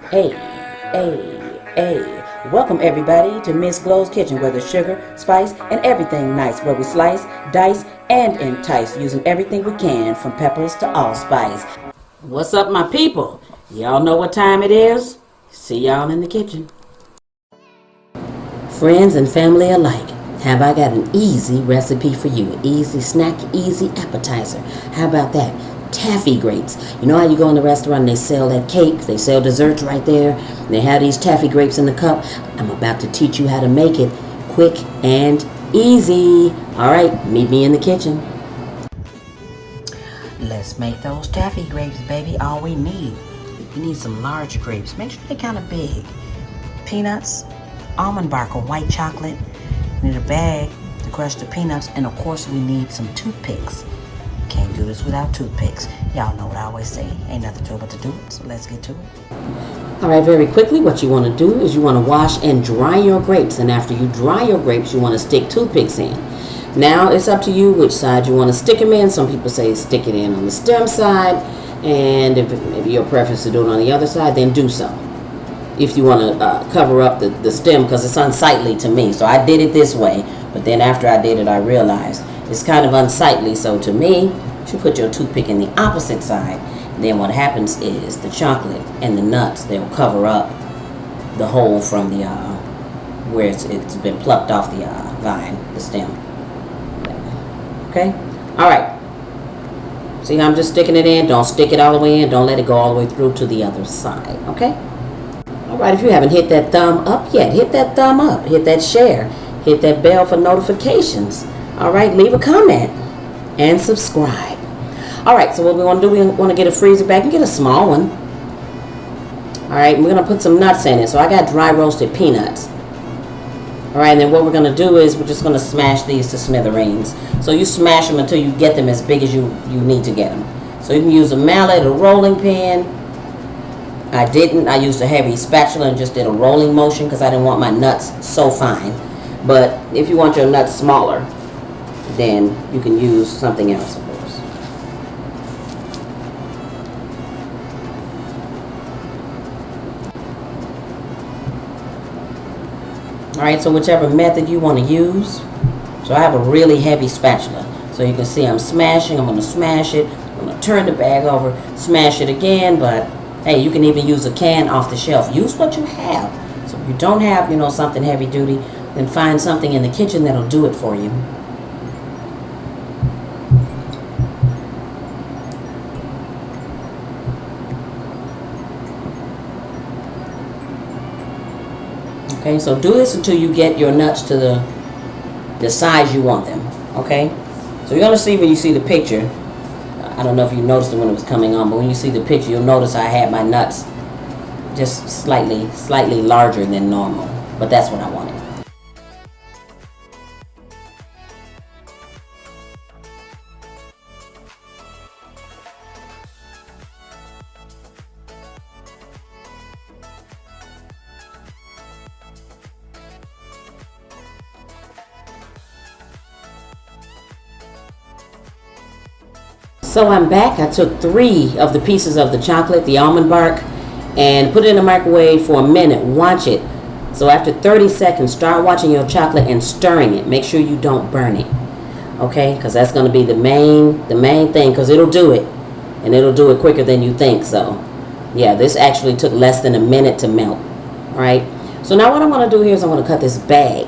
Hey, hey. Welcome everybody to Miss Glow's Kitchen, where there's sugar, spice, and everything nice, where we slice, dice, and entice, using everything we can, from peppers to allspice. What's up, my people? Y'all know what time it is? See y'all in the kitchen. Friends and family alike, have I got an easy recipe for you? Easy snack, easy appetizer. How about that? Taffy grapes. You know how you go in the restaurant and they sell that cake, they sell desserts right there, and they have these taffy grapes in the cup? I'm about to teach you how to make it quick and easy. Alright, meet me in the kitchen. Let's make those taffy grapes, baby. All we need some large grapes. Make sure they're kind of big. Peanuts, almond bark or white chocolate. We need a bag to crush the peanuts, and of course we need some toothpicks. Can't do this without toothpicks. Y'all know what I always say. Ain't nothing to it but to do it. So let's get to it. Alright, very quickly, what you want to do is you want to wash and dry your grapes. And after you dry your grapes, you want to stick toothpicks in. Now, it's up to you which side you want to stick them in. Some people say stick it in on the stem side. And if maybe your preference to do it on the other side, then do so. If you want to cover up the stem, because it's unsightly to me. So I did it this way. But then after I did it, I realized it's kind of unsightly. So to me, you should put your toothpick in the opposite side. And then what happens is the chocolate and the nuts, they'll cover up the hole from the where it's been plucked off the vine, the stem. Okay? All right. See how I'm just sticking it in? Don't stick it all the way in. Don't let it go all the way through to the other side. Okay? All right, if you haven't hit that thumb up yet, hit that thumb up. Hit that share. Hit that bell for notifications. All right, leave a comment and subscribe. All right, so what we want to do, we want to get a freezer bag and get a small one. All right, we're going to put some nuts in it. So I got dry roasted peanuts. All right, and then what we're going to do is we're just going to smash these to smithereens. So you smash them until you get them as big as you need to get them. So you can use a mallet, a rolling pin. I didn't. I used a heavy spatula and just did a rolling motion because I didn't want my nuts so fine. But if you want your nuts smaller, then you can use something else, of course. Alright, so whichever method you want to use. So I have a really heavy spatula. So you can see I'm smashing. I'm going to smash it. I'm going to turn the bag over, smash it again. But, hey, you can even use a can off the shelf. Use what you have. So if you don't have, something heavy duty, then find something in the kitchen that'll do it for you. Okay, so do this until you get your nuts to the size you want them. Okay, so you're gonna see when you see the picture. I don't know if you noticed it when it was coming on, but when you see the picture, you'll notice I had my nuts just slightly larger than normal. But that's what I wanted. So I'm back. I took 3 of the pieces of the chocolate, the almond bark, and put it in the microwave for a minute. Watch it. So after 30 seconds, start watching your chocolate and stirring it. Make sure you don't burn it. Okay? Because that's going to be the main thing, because it'll do it. And it'll do it quicker than you think. So, yeah, this actually took less than a minute to melt. Alright? So now what I'm going to do here is I'm going to cut this bag.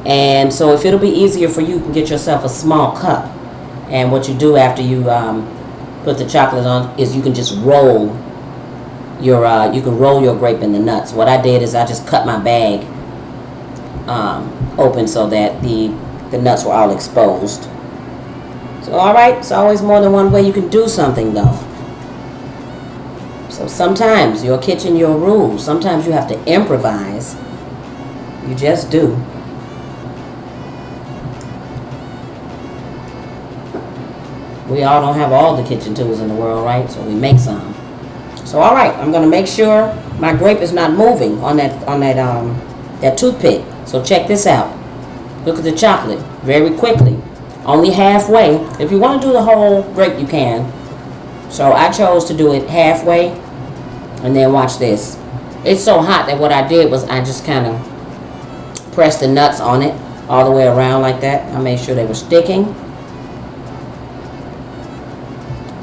And so if it'll be easier for you, you can get yourself a small cup. And what you do after you put the chocolate on is you can just roll your grape in the nuts. What I did is I just cut my bag open so that the nuts were all exposed. So alright, it's always more than one way you can do something though. So sometimes your kitchen, your rules. Sometimes you have to improvise. You just do. We all don't have all the kitchen tools in the world, right? So we make some. So all right, I'm gonna make sure my grape is not moving on that toothpick. So check this out. Look at the chocolate very quickly, only halfway. If you want to do the whole grape, you can. So I chose to do it halfway, And then watch this. It's so hot that what I did was I just kind of pressed the nuts on it all the way around like that. I made sure they were sticking.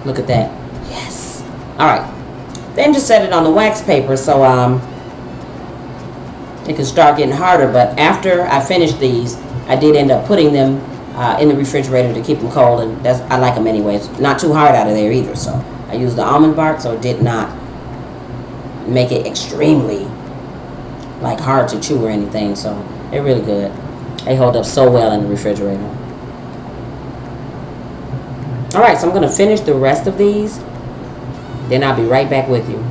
Look at that. Yes. Alright. Then just set it on the wax paper so it can start getting harder. But after I finished these, I did end up putting them in the refrigerator to keep them cold. And I like them anyways. Not too hard out of there either. So I used the almond bark, so it did not make it extremely like hard to chew or anything. So they're really good. They hold up so well in the refrigerator. Alright, so I'm going to finish the rest of these. Then I'll be right back with you.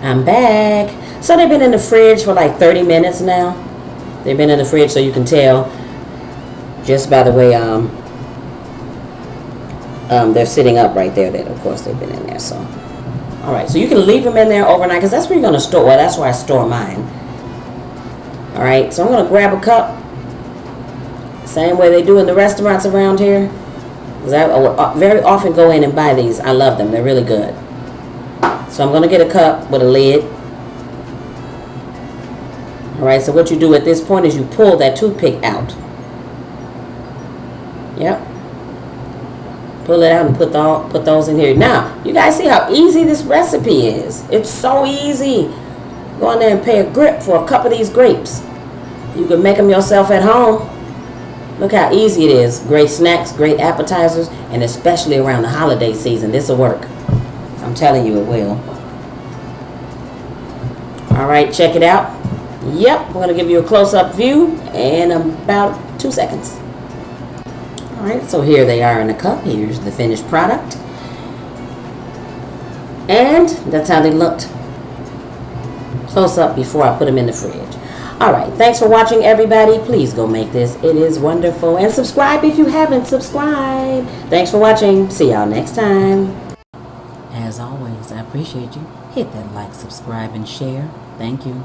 I'm back. So they've been in the fridge for like 30 minutes now. They've been in the fridge, so you can tell just by the way they're sitting up right there that of course they've been in there. So alright, so you can leave them in there overnight because that's where you're going to store. Well, that's where I store mine. Alright, so I'm going to grab a cup. Same way they do in the restaurants around here. Because I would very often go in and buy these. I love them. They're really good. So I'm going to get a cup with a lid. Alright, so what you do at this point is you pull that toothpick out. Yep. Pull it out and put those in here. Now, you guys see how easy this recipe is. It's so easy. Go in there and pay a grip for a cup of these grapes. You can make them yourself at home. Look how easy it is. Great snacks, great appetizers, and especially around the holiday season. This will work. I'm telling you it will. Alright, check it out. Yep, I'm going to give you a close-up view in about 2 seconds. Alright, so here they are in a cup. Here's the finished product. And that's how they looked close up before I put them in the fridge. Alright, thanks for watching, everybody. Please go make this. It is wonderful. And subscribe if you haven't. Subscribe. Thanks for watching. See y'all next time. As always, I appreciate you. Hit that like, subscribe, and share. Thank you.